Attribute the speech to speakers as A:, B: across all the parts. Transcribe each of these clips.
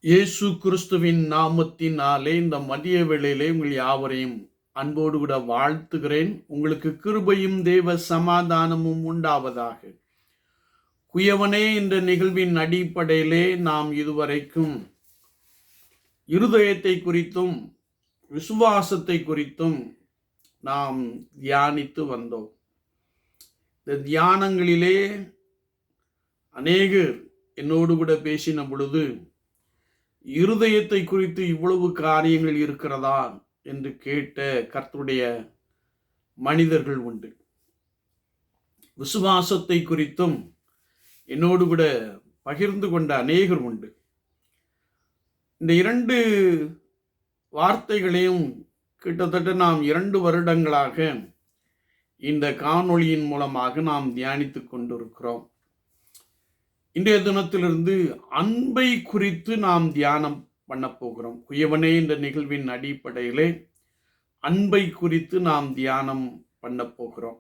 A: இயேசு கிறிஸ்துவின் நாமத்தினாலே இந்த மதிய வேளையிலே உங்கள் யாவரையும் அன்போடு கூட வாழ்த்துகிறேன். உங்களுக்கு கிருபையும் தேவ சமாதானமும் உண்டாவதாக. குயவனே என்ற நிகழ்வின் அடிப்படையிலே நாம் இதுவரைக்கும் இருதயத்தை குறித்தும் விசுவாசத்தை குறித்தும் நாம் தியானித்து வந்தோம். இந்த தியானங்களிலே அநேகர் என்னோடு கூட பேசின பொழுது, இருதயத்தை குறித்து இவ்வளவு காரியங்கள் இருக்கிறதா என்று கேட்ட கர்த்தருடைய மனிதர்கள் உண்டு. விசுவாசத்தை குறித்தும் என்னோடு கூட பகிர்ந்து கொண்ட அநேகர் உண்டு. இந்த இரண்டு வார்த்தைகளையும் கிட்டத்தட்ட நாம் 2 வருடங்களாக இந்த காணொளியின் மூலமாக நாம் தியானித்துக் கொண்டிருக்கிறோம். இன்றைய தினத்திலிருந்து அன்பை குறித்து நாம் தியானம் பண்ண போகிறோம். குயவனே என்ற நிகழ்வின் அடிப்படையிலே அன்பை குறித்து நாம் தியானம் பண்ண போகிறோம்.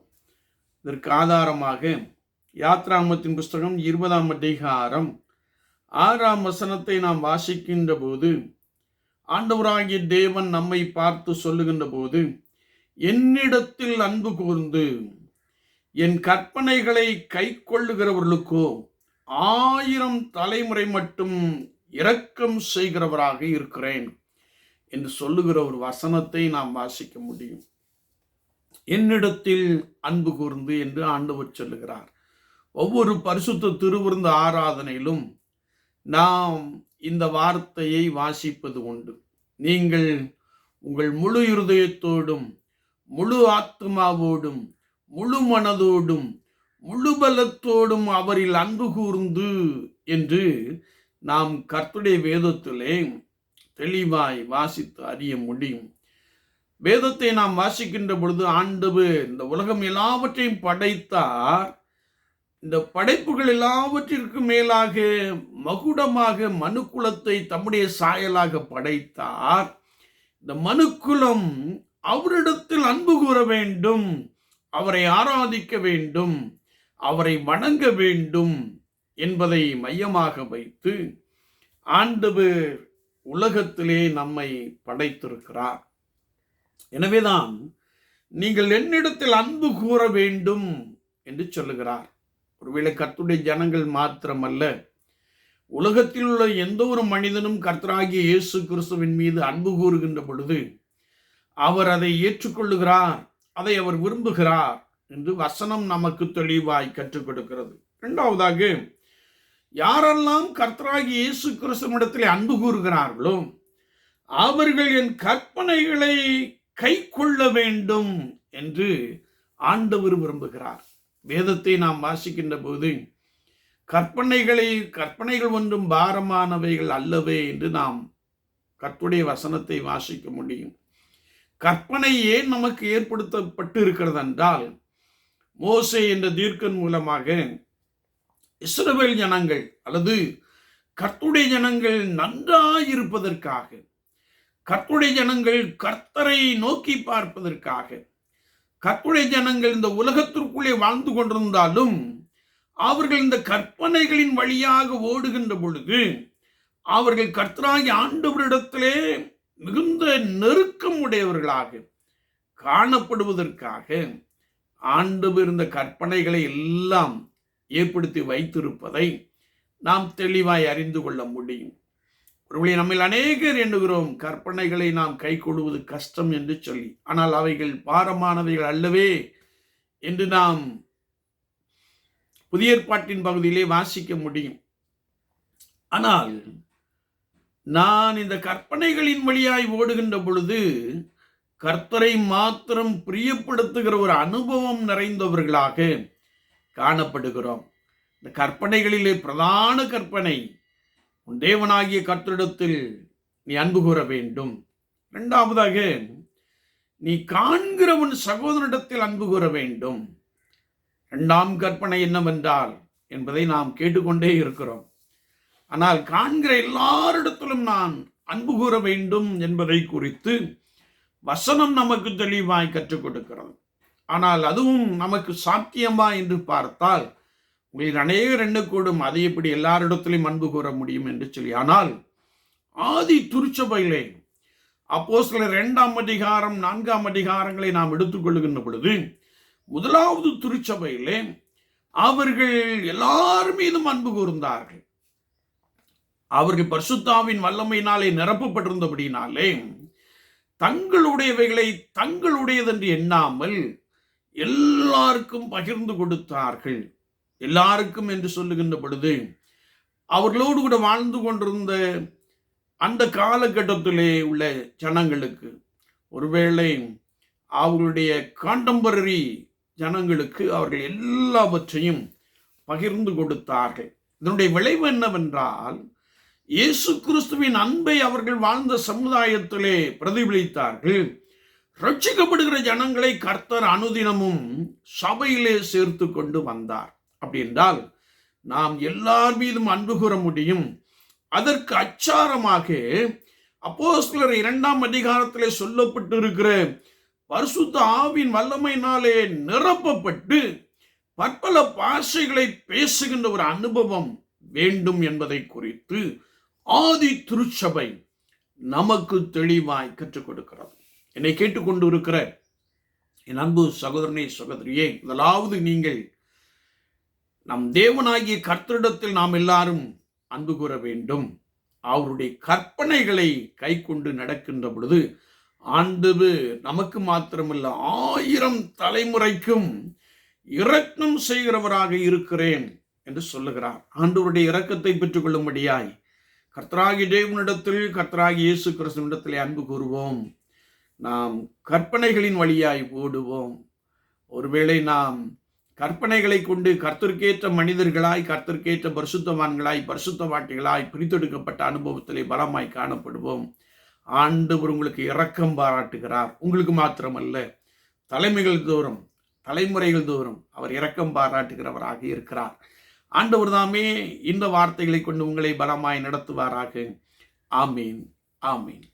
A: இதற்கு ஆதாரமாக யாத்ராகமத்தின் புஸ்தகம் 20ஆம் அதிகாரம் 6ஆம் வசனத்தை நாம் வாசிக்கின்ற போது, ஆண்டவராகிய தேவன் நம்மை பார்த்து சொல்லுகின்ற போது, என்னிடத்தில் அன்பு கூர்ந்து என் கற்பனைகளை கை கொள்ளுகிறவர்களுக்கோ 1000 தலைமுறை மட்டும் இரக்கம் செய்கிறவராக இருக்கிறேன் என்று சொல்லுகிற ஒரு வசனத்தை நாம் வாசிக்க முடியும். என்னிடத்தில் அன்பு கூர்ந்து என்று ஆண்டவர் சொல்லுகிறார். ஒவ்வொரு பரிசுத்த திருவிருந்து ஆராதனையிலும் நாம் இந்த வார்த்தையை வாசிப்பது உண்டு. நீங்கள் உங்கள் முழு இருதயத்தோடும், முழு ஆத்மாவோடும், முழு மனதோடும், முழு பலத்தோடும் அவரில் அன்பு கூர்ந்து என்று நாம் கர்த்தருடைய வேதத்திலே தெளிவாய் வாசித்து அறிய முடியும். வேதத்தை நாம் வாசிக்கின்ற பொழுது, ஆண்டவர் இந்த உலகம் எல்லாவற்றையும் படைத்தார். இந்த படைப்புகள் எல்லாவற்றிற்கும் மேலாக மகுடமாக மனுக்குலத்தை தம்முடைய சாயலாக படைத்தார். இந்த மனுக்குலம் அவரிடத்தில் அன்பு கூற வேண்டும், அவரை ஆராதிக்க வேண்டும், அவரை வணங்க வேண்டும் என்பதை மையமாக வைத்து ஆண்டவர் உலகத்திலே நம்மை படைத்திருக்கிறார். எனவேதான் நீங்கள் என்னிடத்தில் அன்பு கூற வேண்டும் என்று சொல்லுகிறார். ஒருவேளை கர்த்தருடைய ஜனங்கள் மாத்திரமல்ல, உலகத்தில் உள்ள எந்த ஒரு மனிதனும் கர்த்தராகிய இயேசு கிறிஸ்துவின் மீது அன்பு கூறுகின்ற பொழுது அவர் அதை ஏற்றுக்கொள்ளுகிறார், அதை அவர் விரும்புகிறார் என்று வசனம் நமக்கு தெளிவாய் கற்றுக் கொடுக்கிறது. இரண்டாவதாக, யாரெல்லாம் கர்த்தராகிய இயேசு கிறிஸ்துவிடத்தில் அன்பு கூறுகிறார்களோ அவர்கள் என் கற்பனைகளை கை கொள்ள வேண்டும் என்று ஆண்டவர் விரும்புகிறார். வேதத்தை நாம் வாசிக்கின்ற போது கற்பனைகள் ஒன்றும் பாரமானவைகள் அல்லவே என்று நாம் கர்த்தருடைய வசனத்தை வாசிக்க முடியும். கற்பனை ஏன் நமக்கு ஏற்படுத்தப்பட்டு இருக்கிறது என்றால், மோசே என்ற தீர்க்கன் மூலமாக இஸ்ரவேல் ஜனங்கள் அல்லது கர்த்தருடைய ஜனங்கள் நன்றாயிருப்பதற்காக, கர்த்தருடைய ஜனங்கள் கர்த்தரை நோக்கி பார்ப்பதற்காக, கர்த்தருடைய ஜனங்கள் இந்த உலகத்திற்குள்ளே வாழ்ந்து கொண்டிருந்தாலும் அவர்கள் இந்த கற்பனைகளின் வழியாக ஓடுகின்ற பொழுது அவர்கள் கர்த்தராகிய ஆண்டவரிடத்திலே மிகுந்த நெருக்கம் உடையவர்களாக காணப்படுவதற்காக ஆண்டவர் இந்த கற்பனைகளை எல்லாம் ஏற்படுத்தி வைத்திருப்பதை நாம் தெளிவாய் அறிந்து கொள்ள முடியும். ஒருவேளை நம்மில் அநேகர் எண்ணுகிறோம் கற்பனைகளை நாம் கை கொள்வது கஷ்டம் என்று சொல்லி, ஆனால் அவைகள் பாரமானவைகள் அல்லவே என்று நாம் புதிய ஏற்பாட்டின் பகுதியிலே வாசிக்க முடியும். ஆனால் நான் இந்த கற்பனைகளின் வழியாய் ஓடுகின்ற பொழுது கர்த்தரை மாத்திரம் பிரியப்படுத்துகிற ஒரு அனுபவம் நிறைந்தவர்களாக காணப்படுகிறோம். இந்த கற்பனைகளிலே பிரதான கற்பனை, உன் தேவனாகிய கர்த்தரிடத்தில் நீ அன்பு கூற வேண்டும். இரண்டாவதாக, நீ காண்கிற உன் சகோதரனிடத்தில் அன்பு கூற வேண்டும். இரண்டாம் கற்பனை என்னவென்றால் என்பதை நாம் கேட்டுக்கொண்டே இருக்கிறோம். ஆனால் காண்கிற எல்லாரிடத்திலும் நான் அன்பு கூற வேண்டும் என்பதை குறித்து வசனம் நமக்கு தெளிவாய் கற்றுக் கொடுக்கிறது. ஆனால் அதுவும் நமக்கு சாத்தியமா என்று பார்த்தால் உங்களில் அநேகர் எண்ணக்கூடும், அதை எப்படி எல்லாரிடத்திலும் அன்பு கூற முடியும் என்று சொல்லி. ஆனால் ஆதி திருச்சபையிலே அப்போஸ்தலர் 2ஆம் அதிகாரம் 4ஆம் அதிகாரங்களை நாம் எடுத்துக்கொள்கின்ற பொழுது, முதலாவது திருச்சபையிலே அவர்கள் எல்லார் மீதும் அன்பு கூர்ந்தார்கள். அவர்கள் பரிசுத்த ஆவியின் வல்லமையினாலே நிரப்பப்பட்டிருந்தபடினாலே தங்களுடையவைகளை தங்களுடையதென்று எண்ணாமல் எல்லாருக்கும் பகிர்ந்து கொடுத்தார்கள். எல்லாருக்கும் என்று சொல்லுகின்ற பொழுது, அவர்களோடு கூட வாழ்ந்து கொண்டிருந்த அந்த காலகட்டத்திலே உள்ள ஜனங்களுக்கு, ஒருவேளை அவர்களுடைய காண்டம்பரரி ஜனங்களுக்கு அவர்கள் எல்லாவற்றையும் பகிர்ந்து கொடுத்தார்கள். இதனுடைய விளைவு என்னவென்றால், இயேசு கிறிஸ்துவின் அன்பை அவர்கள் வாழ்ந்த சமுதாயத்திலே பிரதிபலித்தார்கள். ரட்சிக்கப்படுகிற ஜனங்களை கர்த்தர் அனுதினமும் சபையிலே சேர்த்து கொண்டு வந்தார். அப்படி என்றால் நாம் எல்லார் மீதும் அன்பு கூற முடியும். அதற்கு அச்சாரமாக அப்போஸ்தலர் 2ஆம் அதிகாரத்திலே சொல்லப்பட்டிருக்கிற பரிசுத்த ஆவியின் வல்லமையினாலே நிரப்பப்பட்டு பற்பல பாஷைகளை பேசுகின்ற ஒரு அனுபவம் வேண்டும் என்பதை குறித்து ஆதி திருச்சபை நமக்கு தெளிவாய் கற்றுக் கொடுக்கிறது. என்னை கேட்டுக்கொண்டு இருக்கிற என் அன்பு சகோதரனே, சகோதரியே, முதலாவது நீங்கள் நம் தேவனாகிய கர்த்தரிடத்தில் நாம் எல்லாரும் அன்பு கூற வேண்டும். அவருடைய கற்பனைகளை கை கொண்டு நடக்கின்ற பொழுது ஆண்டவர் நமக்கு மாத்திரமல்ல 1000 தலைமுறைக்கும் இரக்கம் செய்கிறவராக இருக்கிறேன் என்று சொல்லுகிறார். ஆண்டவருடைய இரக்கத்தை பெற்றுக் கொள்ளும்படியாய் கர்த்தராகிய தேவனிடத்தில், கர்த்தராகிய இயேசு கிறிஸ்துவினிடத்திலே அன்பு கூறுவோம். நாம் கற்பனைகளின் வழியாய் ஓடுவோம். ஒருவேளை நாம் கற்பனைகளை கொண்டு கர்த்தருக்கேற்ற மனிதர்களாய், கர்த்தருக்கேற்ற பரிசுத்தவான்களாய், பரிசுத்தவாட்டிகளாய் பிரித்தெடுக்கப்பட்ட அனுபவத்திலே பலமாய் காணப்படுவோம். ஆண்டவர் உங்களுக்கு இரக்கம் பாராட்டுகிறார். உங்களுக்கு மாத்திரமல்ல, தலைமுறைகள் தோறும் அவர் இரக்கம் பாராட்டுகிறவராக இருக்கிறார். ஆண்டவர் தாமே இந்த வார்த்தைகளை கொண்டு உங்களை பலமாய் நடத்துவாராக. ஆமீன், ஆமீன்.